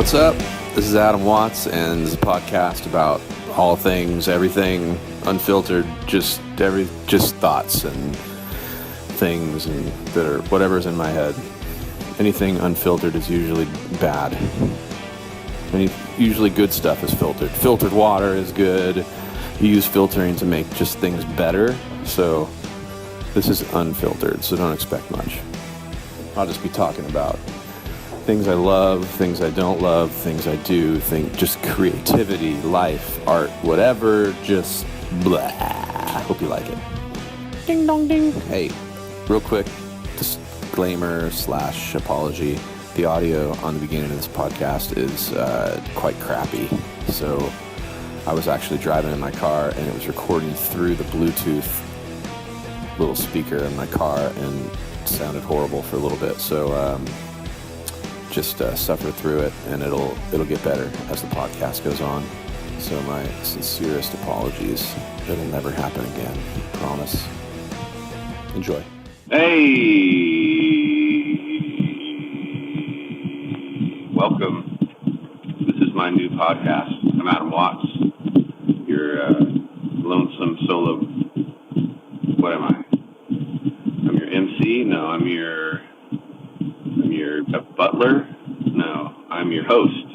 What's up? This is Adam Watts, and this is a podcast about all things, everything, unfiltered, just thoughts and things and that are whatever's in my head. Anything unfiltered is usually bad. Usually good stuff is filtered. Filtered water is good. You use filtering to make just things better. So this is unfiltered, so don't expect much. I'll just be talking about things I love, things I don't love, things I do, just creativity, life, art, whatever, just blah. Hope you like it. Ding dong ding. Hey, real quick disclaimer / apology. The audio on the beginning of this podcast is quite crappy. So I was actually driving in my car and it was recording through the Bluetooth little speaker in my car and it sounded horrible for a little bit. So just suffer through it, and it'll get better as the podcast goes on. So my sincerest apologies. It'll never happen again. Promise. Enjoy. Hey, welcome. This is my new podcast. I'm Adam Watts. Your lonesome solo. What am I? I'm your MC? No, I'm your butler? No, I'm your host.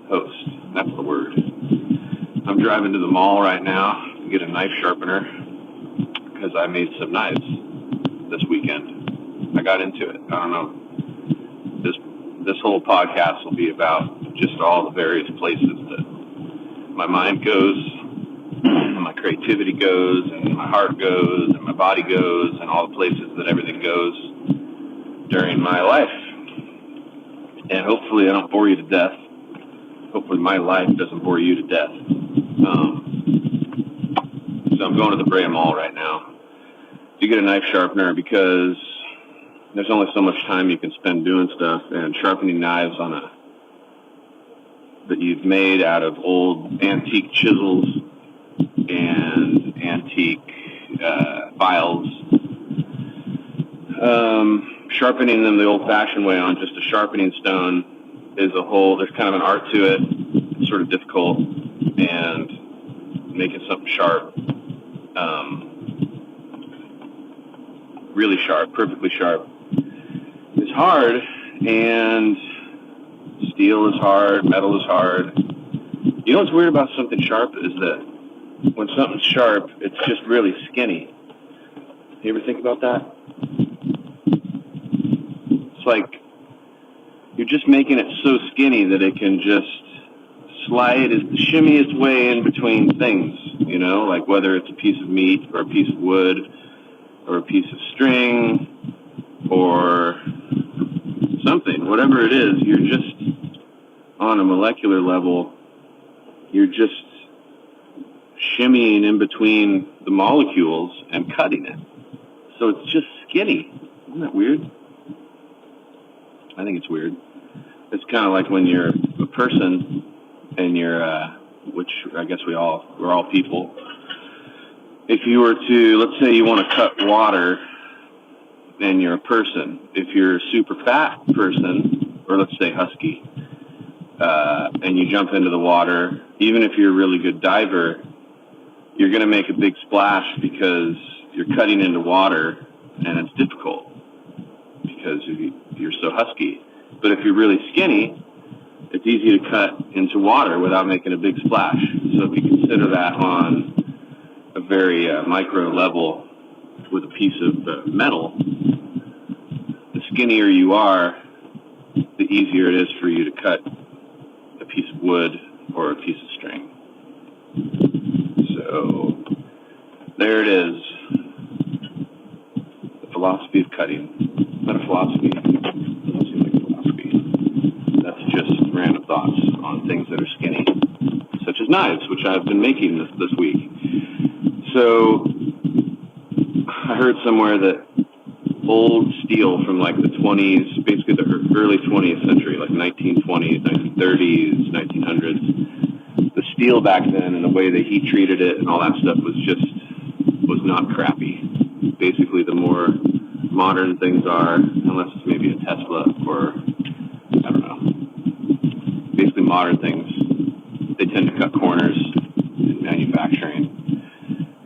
Host, that's the word. I'm driving to the mall right now to get a knife sharpener because I made some knives this weekend. I got into it. I don't know. This whole podcast will be about just all the various places that my mind goes, and my creativity goes, and my heart goes, and my body goes, and all the places that everything goes during my life. And hopefully I don't bore you to death. Hopefully my life doesn't bore you to death. So I'm going to the Brea Mall right now to get a knife sharpener because there's only so much time you can spend doing stuff, and sharpening knives that you've made out of old antique chisels and antique files. Sharpening them the old-fashioned way on just a sharpening stone is there's kind of an art to it. It's sort of difficult, and making something sharp, really sharp, perfectly sharp, is hard, and steel is hard, metal is hard. You know what's weird about something sharp is that when something's sharp, it's just really skinny. You ever think about that? It's like you're just making it so skinny that it can just shimmy its way in between things, like whether it's a piece of meat or a piece of wood or a piece of string or something, whatever it is, you're just on a molecular level, you're just shimmying in between the molecules and cutting it. So it's just skinny. Isn't that weird? I think it's weird. It's kind of like when you're a person and you're, which I guess we're all people. If you were to, let's say you want to cut water and you're a person. If you're a super fat person, or let's say husky, and you jump into the water, even if you're a really good diver, you're going to make a big splash because you're cutting into water and it's difficult because you're so husky. But if you're really skinny, it's easy to cut into water without making a big splash. So if you consider that on a very micro level with a piece of metal, the skinnier you are, the easier it is for you to cut a piece of wood or a piece of string. So there it is. The philosophy of cutting. Not a philosophy. Doesn't seem like a philosophy. That's just random thoughts on things that are skinny, such as knives, which I've been making this week. So I heard somewhere that old steel from like the 20s, basically the early 20th century, like 1920s, 1930s, 1900s, the steel back then and the way that he treated it and all that stuff was not crappy. Basically, the more modern things are, unless it's maybe a Tesla or, I don't know, modern things, they tend to cut corners in manufacturing,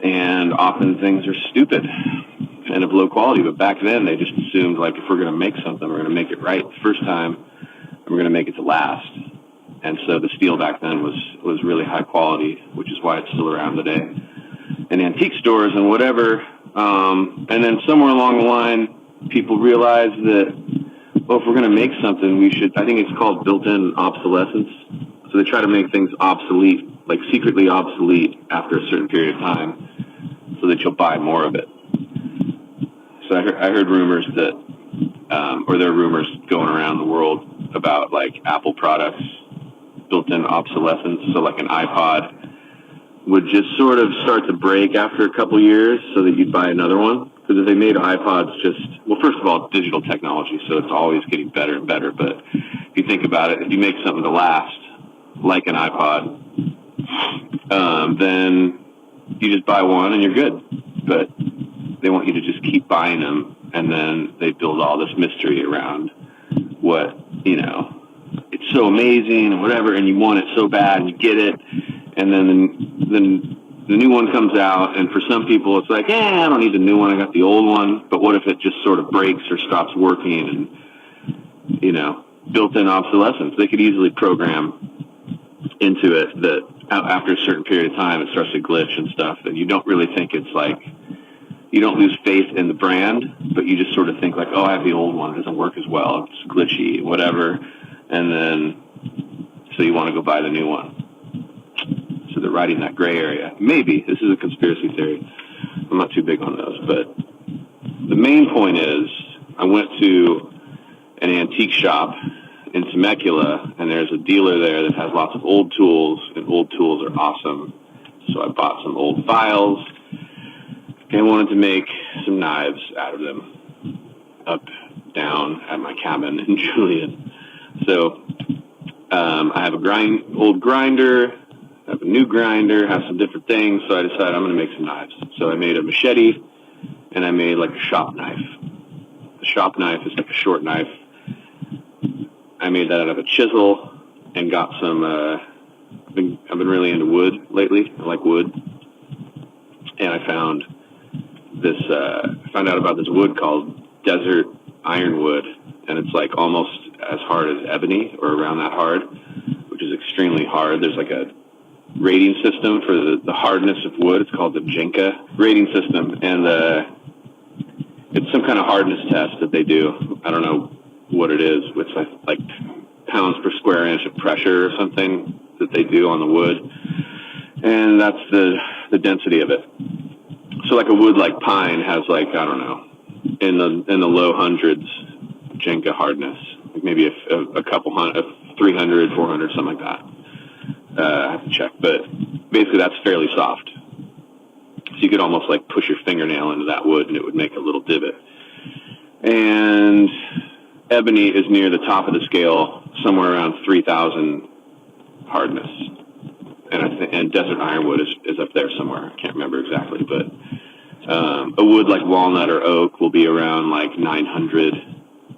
and often things are stupid and of low quality. But back then, they just assumed, like, if we're going to make something, we're going to make it right the first time, and we're going to make it to last. And so the steel back then was really high quality, which is why it's still around today in antique stores and whatever. And then somewhere along the line, people realized that, well, if we're going to make something, we should, I think it's called built-in obsolescence. So they try to make things obsolete, like secretly obsolete after a certain period of time, so that you'll buy more of it. So I heard rumors that, or there are rumors going around the world about, like, Apple products, built-in obsolescence. So like an iPod would just sort of start to break after a couple years so that you'd buy another one. Because if they made iPods well, first of all, it's digital technology, so it's always getting better and better. But if you think about it, if you make something to last, like an iPod, then you just buy one and you're good. But they want you to just keep buying them, and then they build all this mystery around what, it's so amazing and whatever, and you want it so bad and you get it, and then the new one comes out, and for some people it's like, I don't need the new one, I got the old one. But what if it just sort of breaks or stops working? And built-in obsolescence, they could easily program into it that after a certain period of time it starts to glitch and stuff, and you don't really think it's like, you don't lose faith in the brand, but you just sort of think like, I have the old one, it doesn't work as well, it's glitchy, whatever. And then, so you want to go buy the new one. So they're right in that gray area. Maybe. This is a conspiracy theory. I'm not too big on those. But the main point is, I went to an antique shop in Temecula, and there's a dealer there that has lots of old tools, and old tools are awesome. So I bought some old files, and wanted to make some knives out of them down at my cabin in Julian. So I have old grinder, I have a new grinder, have some different things. So I decided I'm going to make some knives. So I made a machete, and I made like a shop knife. The shop knife is like a short knife. I made that out of a chisel and got some, I've been really into wood lately. I like wood. And I found out about this wood called desert ironwood, and it's like almost as hard as ebony, or around that hard, which is extremely hard. There's like a rating system for the hardness of wood. It's called the Jinka rating system, and it's some kind of hardness test that they do. I don't know what it is. It's like pounds per square inch of pressure or something that they do on the wood, and that's the density of it. So like a wood like pine has, like, I don't know, in the low hundreds Jinka hardness, like maybe a couple hundred, 300, 400, something like that. I have to check, but basically that's fairly soft. So you could almost like push your fingernail into that wood and it would make a little divot. And ebony is near the top of the scale, somewhere around 3,000 hardness. And desert ironwood is up there somewhere. I can't remember exactly, but a wood like walnut or oak will be around like 900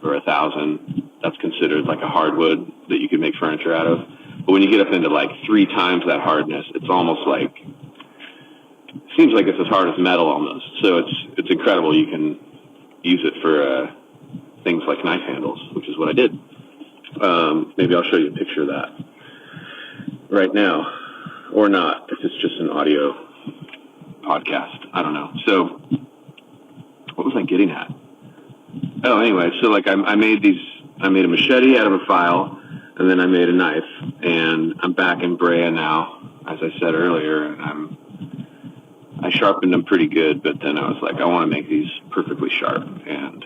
or 1,000. That's considered like a hardwood that you can make furniture out of. But when you get up into like 3 times that hardness, it's almost like, seems like it's as hard as metal almost. So it's incredible. You can use it for things like knife handles, which is what I did. Maybe I'll show you a picture of that right now, or not, if it's just an audio podcast. I don't know. So what was I getting at? Oh, anyway, so like I made a machete out of a file, and then I made a knife, and I'm back in Brea now, as I said earlier, and I sharpened them pretty good, but then I was like, I want to make these perfectly sharp, and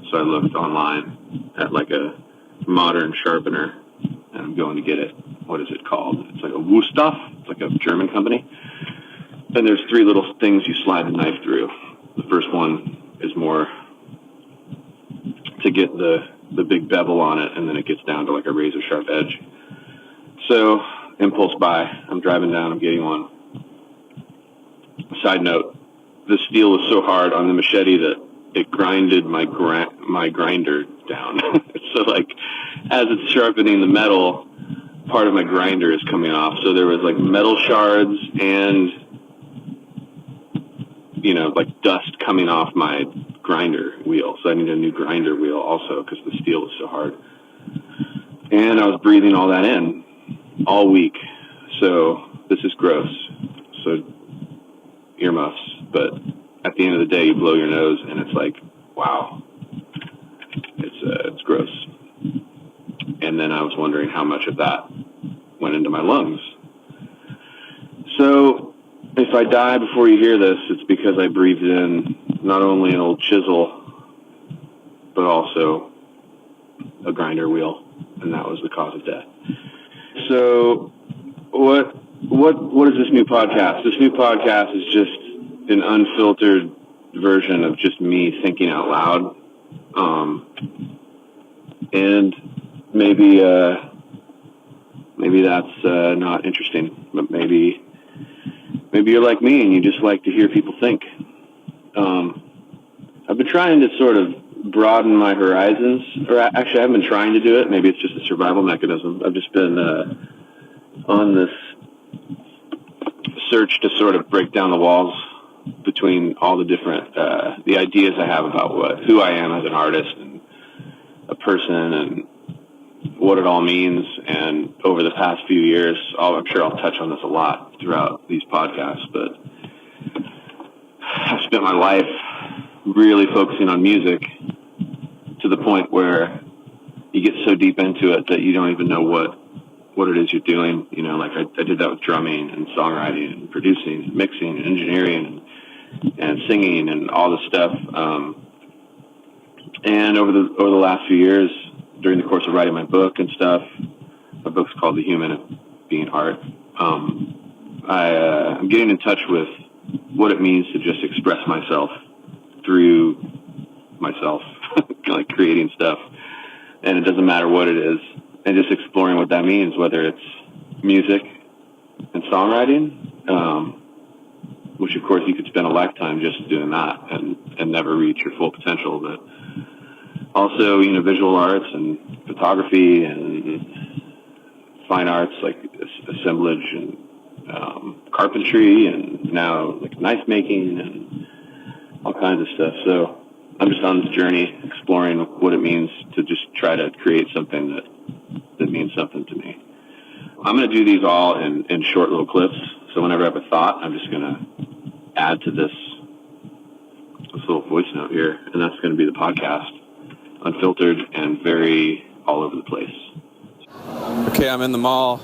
so I looked online at like a modern sharpener, and I'm going to get it. What is it called? It's like a Wusthof. It's like a German company. And there's 3 little things you slide the knife through. The first one is more to get the big bevel on it, and then it gets down to like a razor sharp edge. So, impulse buy. I'm driving down, I'm getting one. Side note, the steel was so hard on the machete that it grinded my grinder down. So like, as it's sharpening the metal, part of my grinder is coming off. So there was like metal shards and, like dust coming off my grinder wheel. So I need a new grinder wheel also because the steel is so hard. And I was breathing all that in all week. So this is gross. So earmuffs. But at the end of the day, you blow your nose and it's like, wow, it's gross. And then I was wondering how much of that went into my lungs. So if I die before you hear this, it's because I breathed in not only an old chisel, but also a grinder wheel, and that was the cause of death. So what is this new podcast? This new podcast is just an unfiltered version of just me thinking out loud. And maybe that's not interesting, but maybe you're like me and you just like to hear people think. I've been trying to sort of broaden my horizons, or actually I haven't been trying to do it. Maybe it's just a survival mechanism. I've just been on this search to sort of break down the walls between all the different the ideas I have about who I am as an artist and a person and what it all means. And over the past few years, I'm sure I'll touch on this a lot throughout these podcasts, but I've spent my life really focusing on music to the point where you get so deep into it that you don't even know what it is you're doing. Like I did that with drumming and songwriting and producing and mixing and engineering and singing and all this stuff. And over the last few years, during the course of writing my book and stuff, my book's called The Human of Being Art. I'm getting in touch with what it means to just express myself through myself, like creating stuff. And it doesn't matter what it is. And just exploring what that means, whether it's music and songwriting, which of course you could spend a lifetime just doing that and never reach your full potential. But also, visual arts and photography and fine arts like assemblage and carpentry and now like knife making and all kinds of stuff. So I'm just on this journey exploring what it means to just try to create something that means something to me. I'm going to do these all in short little clips. So whenever I have a thought, I'm just going to add to this little voice note here, and that's going to be the podcast, unfiltered and very all over the place. Okay, I'm in the mall.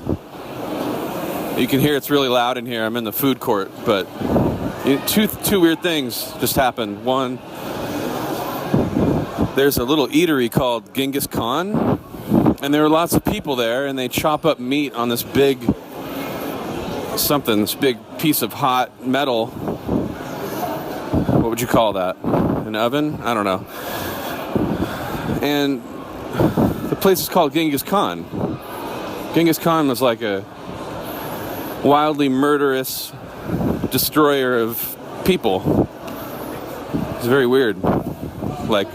You can hear it's really loud in here. I'm in the food court, but two weird things just happened. One, there's a little eatery called Genghis Khan, and there were lots of people there, and they chop up meat on this big piece of hot metal. What would you call that? An oven? I don't know. And the place is called Genghis Khan. Genghis Khan was like a wildly murderous destroyer of people. It's very weird. Like,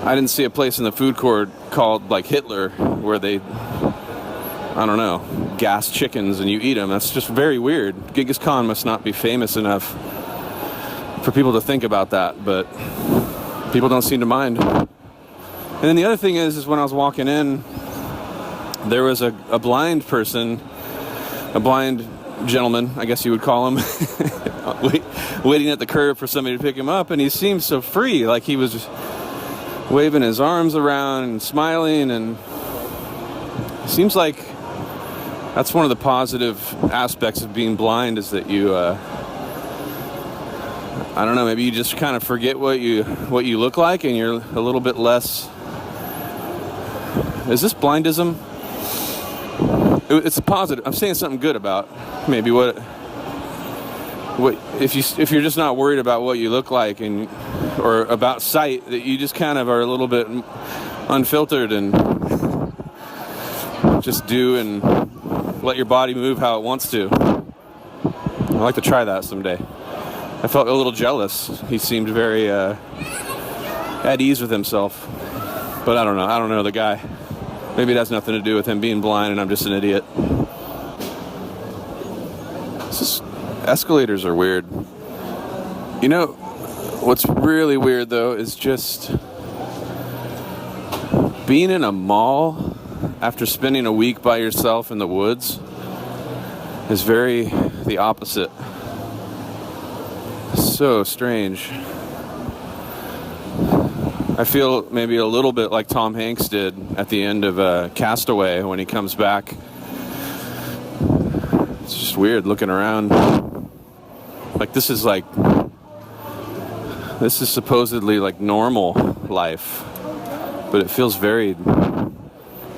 I didn't see a place in the food court called like Hitler where they, I don't know, gas chickens and you eat them. That's just very weird. Genghis Khan must not be famous enough for people to think about that, but people don't seem to mind. And then the other thing is when I was walking in, there was a blind person, a blind gentleman, I guess you would call him, waiting at the curb for somebody to pick him up, and he seemed so free, like he was just waving his arms around and smiling, and it seems like that's one of the positive aspects of being blind, is that you, I don't know, maybe you just kind of forget what you look like, and you're a little bit less. Is this blindism? It's a positive. I'm saying something good about maybe what if you're just not worried about what you look like or about sight, that you just kind of are a little bit unfiltered and just do and let your body move how it wants to. I'd like to try that someday. I felt a little jealous. He seemed very at ease with himself, but I don't know the guy. Maybe it has nothing to do with him being blind and I'm just an idiot. Escalators are weird. You know, what's really weird though is just being in a mall after spending a week by yourself in the woods is very the opposite. So strange. I feel maybe a little bit like Tom Hanks did at the end of Castaway when he comes back. It's just weird looking around. Like this is supposedly like normal life, but it feels very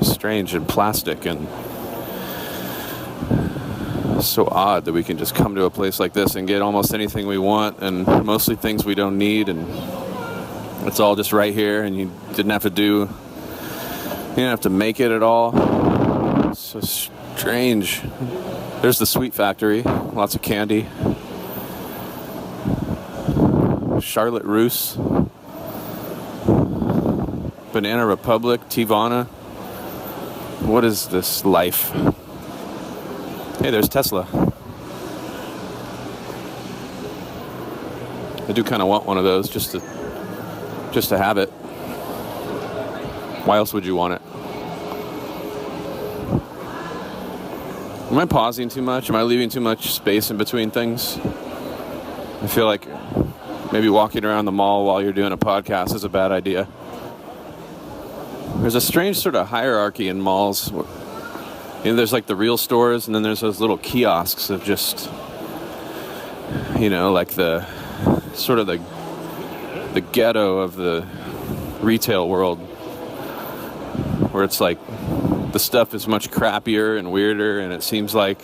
strange and plastic and so odd that we can just come to a place like this and get almost anything we want and mostly things we don't need, and it's all just right here and you didn't have to make it at all. It's so strange. There's the Sweet Factory, lots of candy. Charlotte Russe, Banana Republic, Tivana. What is this life? Hey, there's Tesla. I do kind of want one of those just to have it. Why else would you want it? Am I pausing too much? Am I leaving too much space in between things? I feel like maybe walking around the mall while you're doing a podcast is a bad idea. There's a strange sort of hierarchy in malls. You know, there's like the real stores, and then there's those little kiosks of just, you know, like the sort of the ghetto of the retail world, where it's like the stuff is much crappier and weirder, and it seems like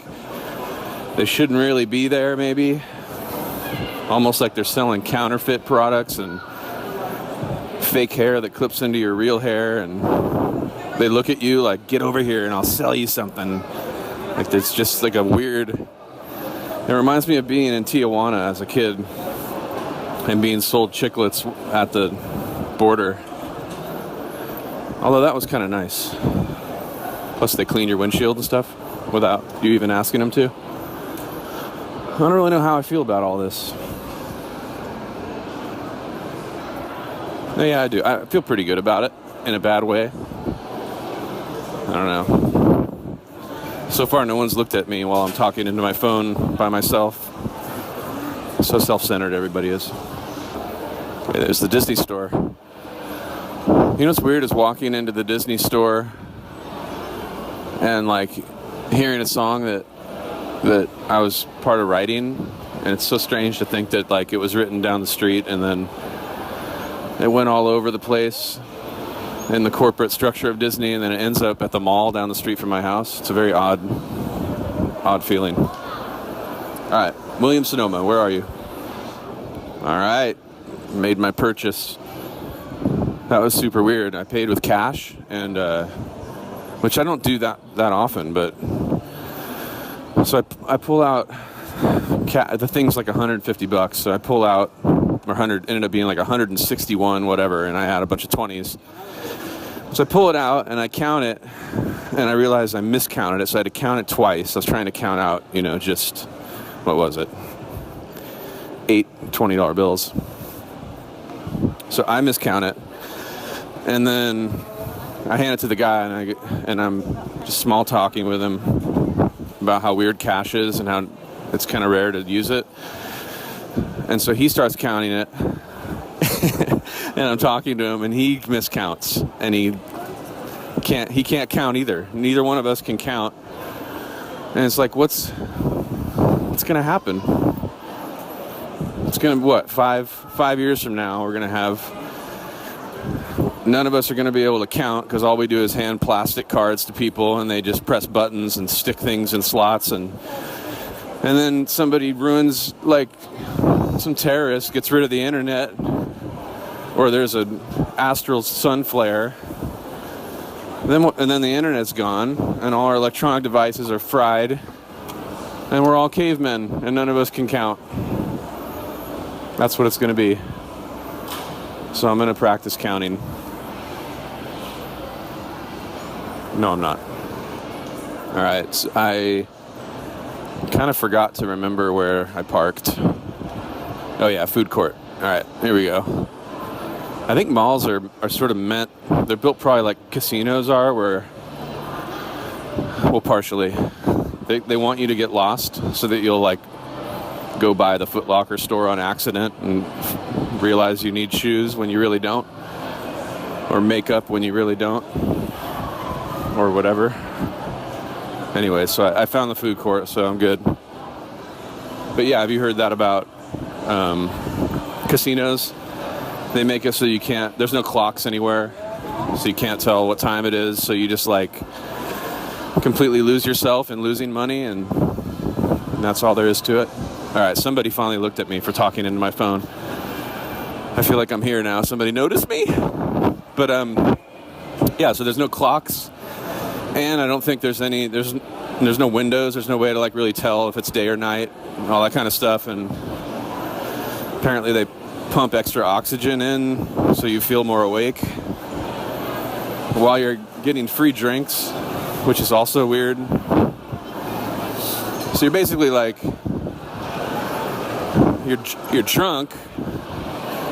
they shouldn't really be there, maybe. Almost like they're selling counterfeit products and fake hair that clips into your real hair, and they look at you like, get over here and I'll sell you something. Like it's just like a weird, it reminds me of being in Tijuana as a kid and being sold chiclets at the border. Although that was kind of nice. Plus they clean your windshield and stuff without you even asking them to. I don't really know how I feel about all this. Yeah, I do. I feel pretty good about it in a bad way. I don't know. So far, no one's looked at me while I'm talking into my phone by myself. So self-centered everybody is. Okay, there's the Disney store. You know what's weird is walking into the Disney store and like hearing a song that I was part of writing, and it's so strange to think that like it was written down the street and then it went all over the place in the corporate structure of Disney, and then it ends up at the mall down the street from my house. It's a very odd feeling. All right, Williams Sonoma, where are you? All right, made my purchase. That was super weird. I paid with cash, and which I don't do that often, but so I pull out. The thing's like $150, so I pull out. Or 100, ended up being like 161, whatever, and I had a bunch of 20s. So I pull it out and I count it, and I realized I miscounted it, so I had to count it twice. I was trying to count out, you know, just, what was it? 8 $20 bills. So I miscount it, and then I hand it to the guy, and I'm just small talking with him about how weird cash is and how it's kind of rare to use it. And so he starts counting it, and I'm talking to him, and he miscounts, and he can't count either. Neither one of us can count, and it's like, what's gonna happen? It's gonna what? Five years from now, we're gonna have none of us are gonna be able to count because all we do is hand plastic cards to people, and they just press buttons and stick things in slots, and then somebody ruins, like, some terrorist gets rid of the internet, or there's an astral sun flare, and then the internet's gone, and all our electronic devices are fried, and we're all cavemen, and none of us can count. That's what it's going to be. So I'm going to practice counting. No, I'm not. All right, so I kind of forgot to remember where I parked. Oh yeah, food court. All right, here we go. I think malls are sort of meant, they're built probably like casinos are, where, well, partially. They want you to get lost so that you'll like go by the Foot Locker store on accident and realize you need shoes when you really don't, or makeup when you really don't, or whatever. Anyway, so I found the food court, so I'm good. But yeah, have you heard that about casinos? They make it so you can't, there's no clocks anywhere, so you can't tell what time it is, so you just like completely lose yourself in losing money, and that's all there is to it. All right, somebody finally looked at me for talking into my phone. I feel like I'm here now. Somebody noticed me. But yeah, so there's no clocks, and I don't think there's no windows. There's no way to like really tell if it's day or night and all that kind of stuff. And apparently they pump extra oxygen in so you feel more awake while you're getting free drinks, which is also weird. So you're basically like, you're drunk,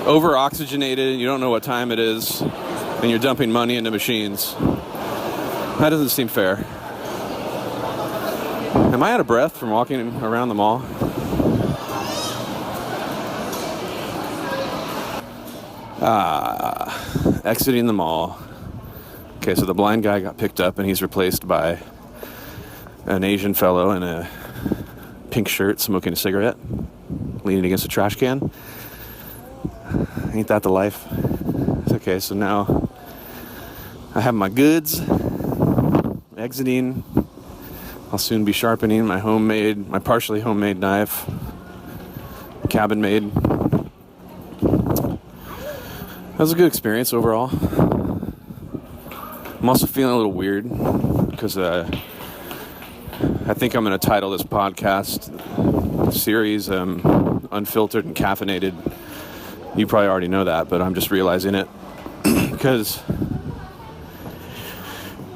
over oxygenated, you don't know what time it is, and you're dumping money into machines. That doesn't seem fair. Am I out of breath from walking around the mall? Exiting the mall. Okay, so the blind guy got picked up and he's replaced by an Asian fellow in a pink shirt smoking a cigarette, leaning against a trash can. Ain't that the life? It's okay, so now I have my goods, exiting. I'll soon be sharpening my partially homemade knife, cabin made. That was a good experience overall. I'm also feeling a little weird because I think I'm going to title this podcast series Unfiltered and Caffeinated. You probably already know that, but I'm just realizing it because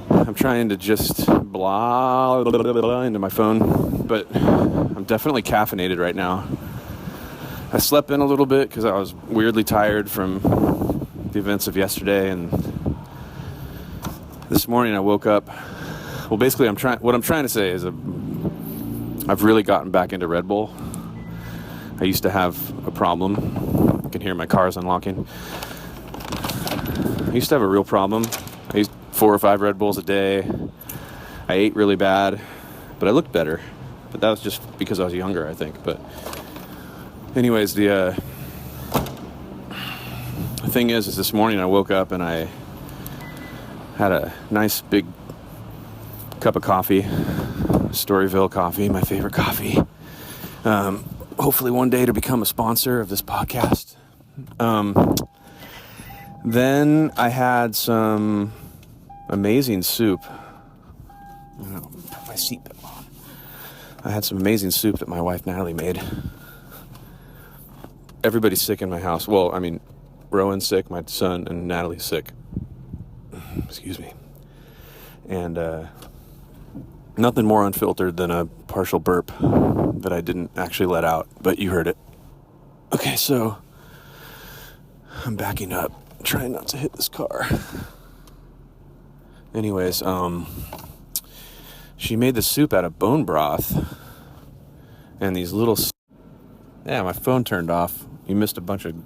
I'm trying to just blah into my phone, but I'm definitely caffeinated right now. I slept in a little bit because I was weirdly tired from the events of yesterday, and this morning I woke up. Well, basically, what I'm trying to say is I've really gotten back into Red Bull. I used to have a problem. You can hear my car's unlocking. I used to have a real problem. I used 4 or 5 Red Bulls a day. I ate really bad, but I looked better. But that was just because I was younger, I think. But anyways, the thing is this morning I woke up and I had a nice big cup of coffee, Storyville coffee, my favorite coffee. Hopefully one day to become a sponsor of this podcast. Then I had some amazing soup. Put my seatbelt on. I had some amazing soup that my wife Natalie made. Everybody's sick in my house. Well, I mean, Rowan's sick, my son, and Natalie's sick. Excuse me. And nothing more unfiltered than a partial burp that I didn't actually let out, but you heard it. Okay, so I'm backing up, trying not to hit this car. Anyways, she made the soup out of bone broth and these little... Yeah, my phone turned off. You missed a bunch of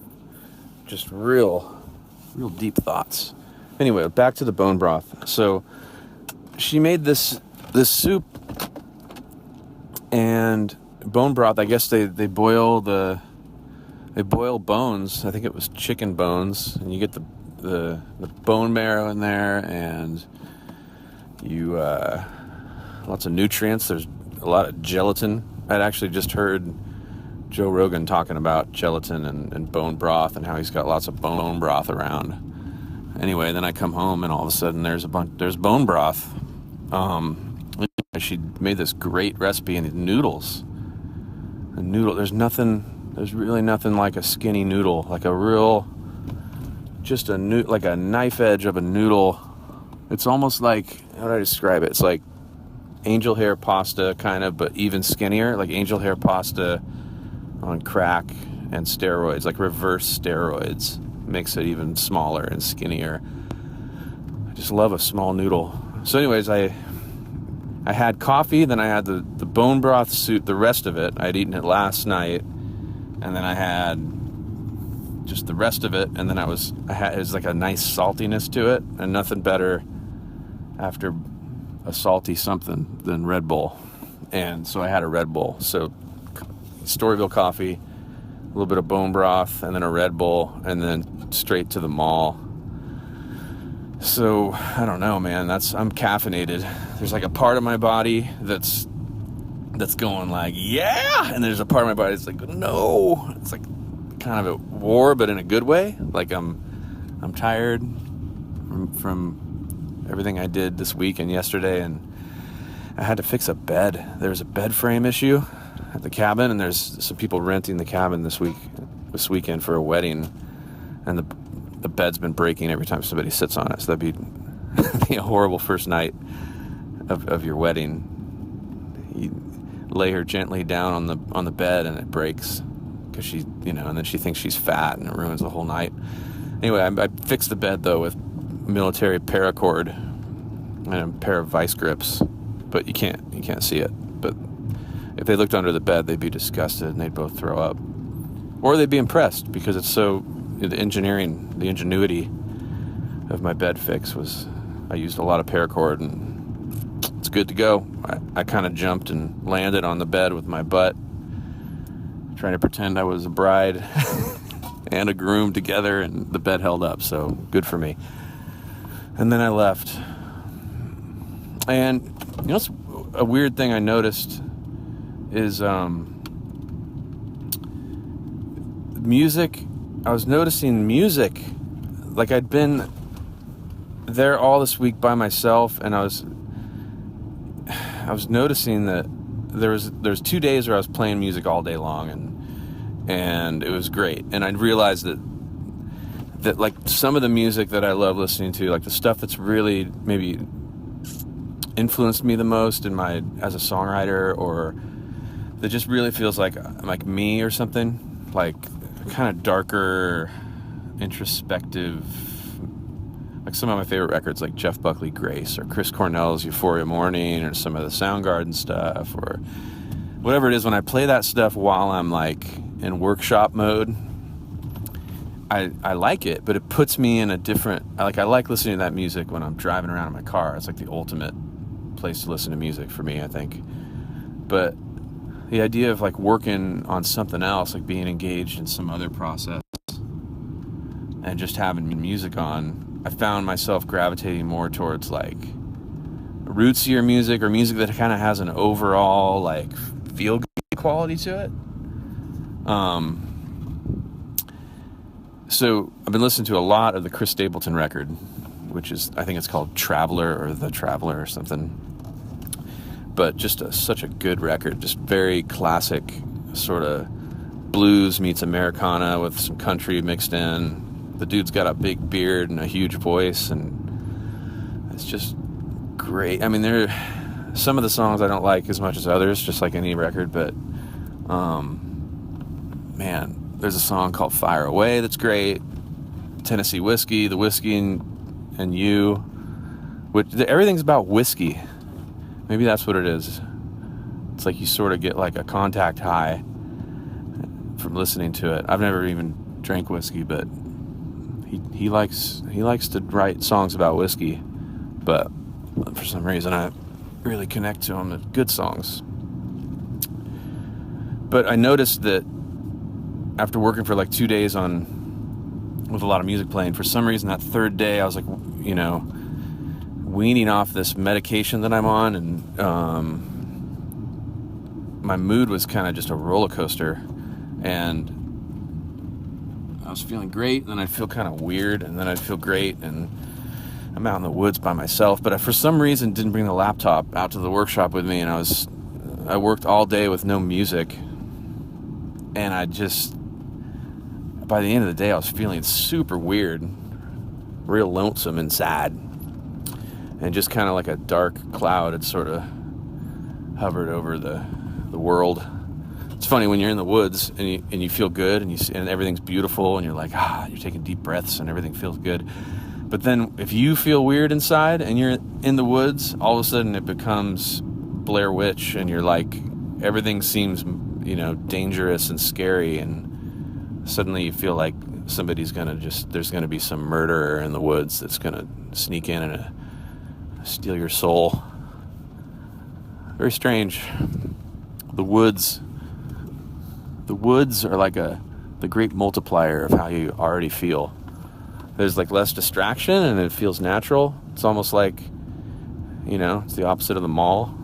just real deep thoughts. Anyway, back to the bone broth. So she made this soup, and bone broth, I guess they boil bones. I think it was chicken bones, and you get the bone marrow in there, and you lots of nutrients. There's a lot of gelatin. I'd actually just heard Joe Rogan talking about gelatin and bone broth and how he's got lots of bone broth around. Anyway, then I come home and all of a sudden there's bone broth. She made this great recipe in noodles. There's really nothing like a skinny noodle, like a real, like a knife edge of a noodle It's almost like, how do I describe it? It's like angel hair pasta, kind of, but even skinnier. Like angel hair pasta on crack and steroids, like reverse steroids. Makes it even smaller and skinnier. I just love a small noodle. So anyways, I had coffee, then I had the bone broth soup, the rest of it. I'd eaten it last night, and then I had just the rest of it, and then it was like a nice saltiness to it, and nothing better after a salty something than Red Bull. And so I had a Red Bull. So Storyville coffee, a little bit of bone broth, and then a Red Bull, and then straight to the mall. So I don't know, man. I'm caffeinated. There's like a part of my body that's going like, yeah, and there's a part of my body that's like, no. It's like kind of at war, but in a good way. Like I'm tired from everything I did this week and yesterday, and I had to fix a bed. There was a bed frame issue at the cabin, and there's some people renting the cabin this weekend for a wedding, and the bed's been breaking every time somebody sits on it. So that'd be a horrible first night of your wedding. You lay her gently down on the bed, and it breaks because she, and then she thinks she's fat, and it ruins the whole night. Anyway, I fixed the bed though with military paracord and a pair of vice grips, but you can't see it. But if they looked under the bed, they'd be disgusted and they'd both throw up, or they'd be impressed because it's so. The ingenuity of my bed fix was I used a lot of paracord, and it's good to go. I kind of jumped and landed on the bed with my butt, trying to pretend I was a bride and a groom together, and the bed held up, so good for me. And then I left. And it's a weird thing I noticed is music. I was noticing music, like I'd been there all this week by myself, and I was noticing that there was 2 days where I was playing music all day long, and it was great. And I realized that like some of the music that I love listening to, like the stuff that's really maybe influenced me the most as a songwriter, or that just really feels like me or something, like kind of darker, introspective, like some of my favorite records, like Jeff Buckley Grace or Chris Cornell's Euphoria Morning, or some of the Soundgarden stuff, or whatever it is. When I play that stuff while I'm like in workshop mode, I like it, but it puts me in a different, I like listening to that music when I'm driving around in my car. It's like the ultimate place to listen to music for me, I think. But the idea of like working on something else, like being engaged in some other process and just having music on, I found myself gravitating more towards like rootsier music, or music that kind of has an overall like feel good quality to it. So I've been listening to a lot of the Chris Stapleton record, which is, I think it's called Traveler or The Traveler or something. But just such a good record, just very classic, sort of blues meets Americana with some country mixed in. The dude's got a big beard and a huge voice, and it's just great. I mean, some of the songs I don't like as much as others, just like any record, but man, there's a song called Fire Away that's great. Tennessee Whiskey, The Whiskey and You, which everything's about whiskey. Maybe that's what it is. It's like you sort of get like a contact high from listening to it. I've never even drank whiskey, but he likes to write songs about whiskey. But for some reason, I really connect to him. Good songs. But I noticed that after working for like 2 days with a lot of music playing, for some reason that third day I was like, weaning off this medication that I'm on, and my mood was kind of just a roller coaster, and I was feeling great, and then I'd feel kind of weird, and then I'd feel great, and I'm out in the woods by myself. But I, for some reason, didn't bring the laptop out to the workshop with me, and I worked all day with no music, and by the end of the day, I was feeling super weird, real lonesome and sad. and just kind of like a dark cloud had sort of hovered over the world. It's funny when you're in the woods and you feel good and everything's beautiful and you're like, you're taking deep breaths and everything feels good. But then if you feel weird inside and you're in the woods, all of a sudden it becomes Blair Witch and you're like, everything seems, dangerous and scary, and suddenly you feel like there's gonna be some murderer in the woods that's gonna sneak in and steal your soul. Very strange. The woods are like the great multiplier of how you already feel. There's like less distraction and it feels natural. It's almost like, it's the opposite of the mall.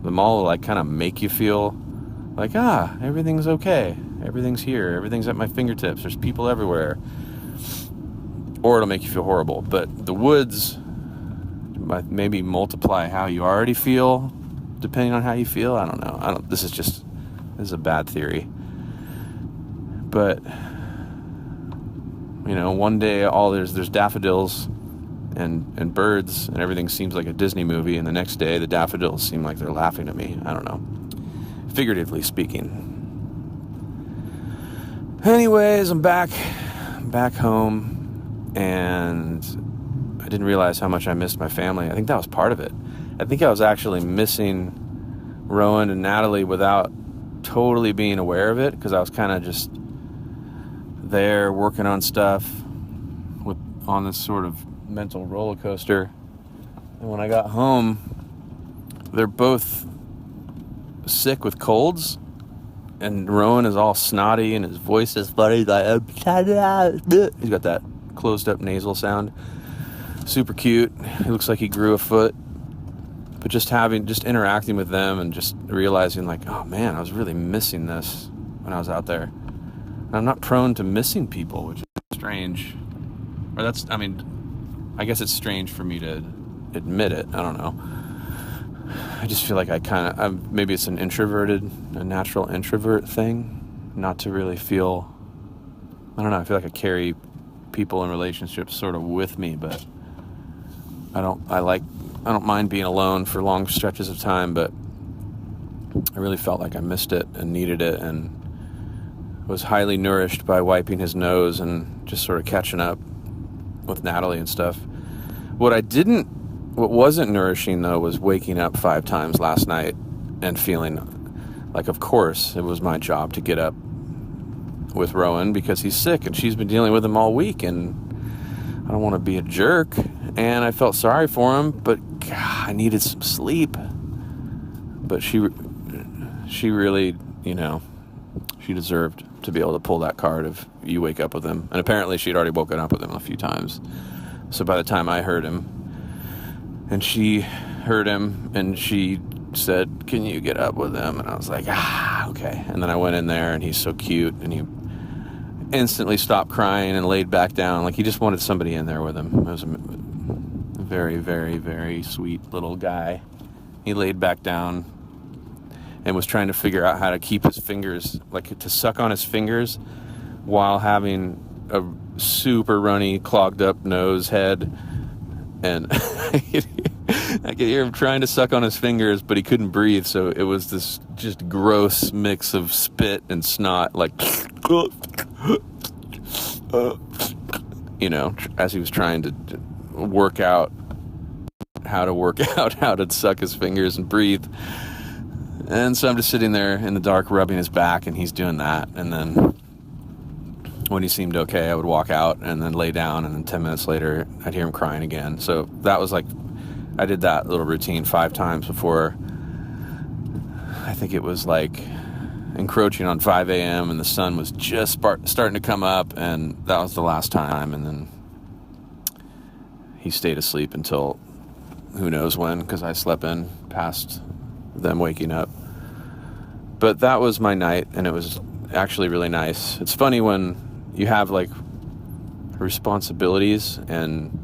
The mall will like kind of make you feel like, everything's okay. Everything's here. Everything's at my fingertips. There's people everywhere. Or it'll make you feel horrible. But the woods might maybe multiply how you already feel, depending on how you feel. I don't know. This is a bad theory. But, one day there's daffodils and birds and everything seems like a Disney movie, and the next day the daffodils seem like they're laughing at me. I don't know. Figuratively speaking. Anyways, I'm back home, and I didn't realize how much I missed my family. I think that was part of it. I think I was actually missing Rowan and Natalie without totally being aware of it, because I was kind of just there working on stuff on this sort of mental roller coaster. And when I got home, they're both sick with colds, and Rowan is all snotty and his voice is funny. He's like, he's got that closed up nasal sound. Super cute. He looks like he grew a foot. But just interacting with them and just realizing like, oh man, I was really missing this when I was out there. And I'm not prone to missing people, which is strange. Or I guess it's strange for me to admit it. I don't know. I just feel like maybe it's a natural introvert thing, not to really feel, I don't know, I feel like I carry people in relationships sort of with me, but I don't mind being alone for long stretches of time, but I really felt like I missed it and needed it, and was highly nourished by wiping his nose and just sort of catching up with Natalie and stuff. What wasn't nourishing though was waking up 5 times last night and feeling like, of course, it was my job to get up with Rowan because he's sick and she's been dealing with him all week, and I don't want to be a jerk, and I felt sorry for him, but God, I needed some sleep. But she really, she deserved to be able to pull that card of you wake up with him. And apparently she'd already woken up with him a few times. So by the time I heard him, and she heard him, and she said, can you get up with him? And I was like, okay. And then I went in there, and he's so cute, and he instantly stopped crying and laid back down. Like he just wanted somebody in there with him. It was a very, very, very sweet little guy. He laid back down and was trying to figure out how to keep his fingers, like to suck on his fingers while having a super runny, clogged up nose head. And I could hear him trying to suck on his fingers, but he couldn't breathe. So it was this just gross mix of spit and snot, like, as he was trying to work out how to suck his fingers and breathe. And so I'm just sitting there in the dark rubbing his back, and he's doing that. And then when he seemed okay, I would walk out and then lay down, and then 10 minutes later I'd hear him crying again. So that was like, I did that little routine 5 times before. I think it was like encroaching on 5 a.m. and the sun was just starting to come up, and that was the last time. And then he stayed asleep until who knows when, because I slept in past them waking up. But that was my night, and it was actually really nice. It's funny when you have like responsibilities, and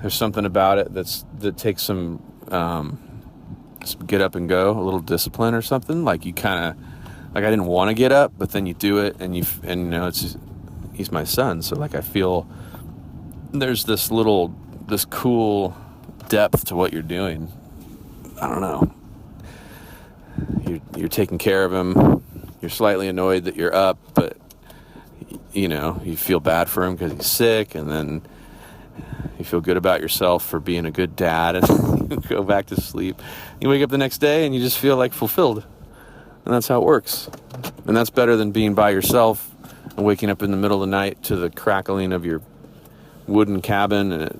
there's something about it that takes some get up and go, a little discipline or something. Like you kind of, like I didn't want to get up, but then you do it, and he's my son, so like I feel there's this cool depth to what you're doing. I don't know. You're taking care of him. You're slightly annoyed that you're up, but you feel bad for him because he's sick, and then you feel good about yourself for being a good dad, and you go back to sleep. You wake up the next day and you just feel like fulfilled, and that's how it works. And that's better than being by yourself and waking up in the middle of the night to the crackling of your wooden cabin, and it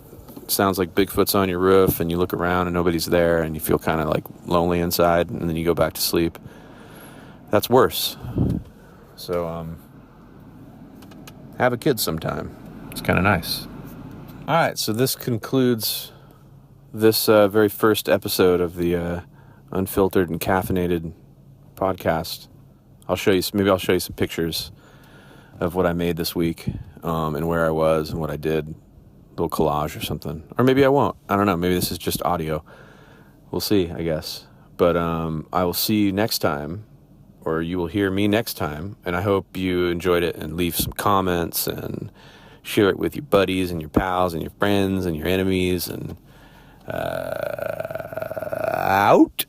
sounds like Bigfoot's on your roof, and you look around and nobody's there, and you feel kind of like lonely inside, and then you go back to sleep. That's worse. So have a kid sometime. It's kind of nice. All right, so this concludes this very first episode of the Unfiltered and Caffeinated podcast. I'll show you some pictures of what I made this week, and where I was and what I did. A little collage or something. Or maybe I won't. I don't know. Maybe this is just audio. We'll see, I guess. But I will see you next time, or you will hear me next time, and I hope you enjoyed it, and leave some comments and share it with your buddies and your pals and your friends and your enemies, and out.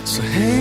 So hey